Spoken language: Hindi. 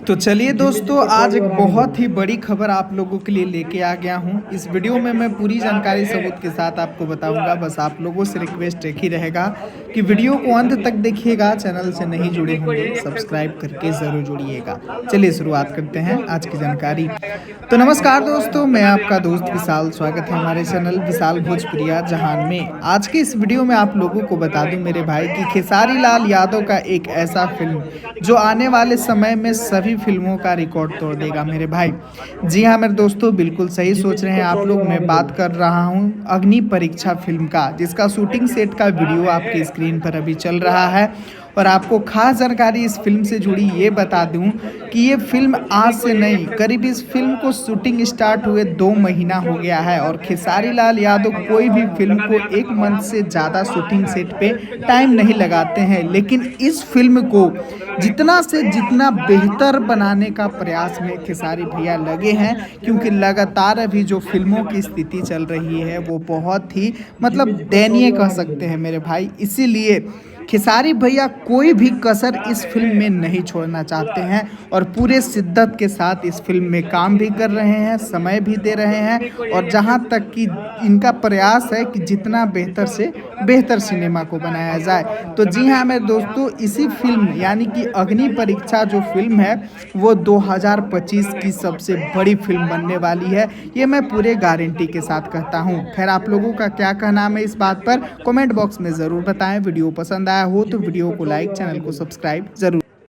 तो चलिए दोस्तों, आज एक बहुत ही बड़ी खबर आप लोगों के लिए लेके आ गया हूँ। इस वीडियो में मैं पूरी जानकारी सबूत के साथ आपको बताऊंगा। बस आप लोगों से रिक्वेस्ट एक ही रहेगा कि वीडियो को अंत तक देखिएगा। चैनल से नहीं जुड़े होंगे सब्सक्राइब करके ज़रूर जुड़िएगा। चलिए शुरुआत करते हैं आज की जानकारी। तो नमस्कार दोस्तों, मैं आपका दोस्त विशाल। स्वागत है हमारे चैनल विशाल भोजपुरिया जहान में। आज के इस वीडियो में आप लोगों को बता दूं मेरे भाई कि खेसारी लाल यादव का एक ऐसा फिल्म जो आने वाले समय में सभी फिल्मों का रिकॉर्ड तोड़ देगा मेरे भाई। जी हाँ मेरे दोस्तों, बिल्कुल सही सोच रहे हैं आप लोग। मैं बात कर रहा हूँ अग्नि परीक्षा फिल्म का, जिसका शूटिंग सेट का वीडियो आपके स्क्रीन पर अभी चल रहा है। और आपको खास जानकारी इस फिल्म से जुड़ी ये बता दूं कि ये फिल्म आज से नहीं, करीब इस फिल्म को शूटिंग स्टार्ट हुए 2 महीना हो गया है। और खेसारी लाल यादव कोई भी फिल्म को 1 मंथ से ज़्यादा शूटिंग सेट पे टाइम नहीं लगाते हैं, लेकिन इस फिल्म को जितना से जितना बेहतर बनाने का प्रयास में खेसारी भैया लगे हैं। क्योंकि लगातार अभी जो फिल्मों की स्थिति चल रही है वो बहुत ही दयनीय कह सकते हैं मेरे भाई। इसीलिए खेसारी भैया कोई भी कसर इस फिल्म में नहीं छोड़ना चाहते हैं और पूरे शिद्दत के साथ इस फिल्म में काम भी कर रहे हैं, समय भी दे रहे हैं। और जहां तक कि इनका प्रयास है कि जितना बेहतर से बेहतर सिनेमा को बनाया जाए। तो जी हाँ मेरे दोस्तों, इसी फिल्म यानी कि अग्नि परीक्षा जो फिल्म है वो 2025 की सबसे बड़ी फिल्म बनने वाली है। ये मैं पूरे गारंटी के साथ कहता हूँ। खैर, आप लोगों का क्या कहना है इस बात पर कमेंट बॉक्स में ज़रूर बताएं। वीडियो पसंद आया हो तो वीडियो को लाइक, चैनल को सब्सक्राइब जरूर।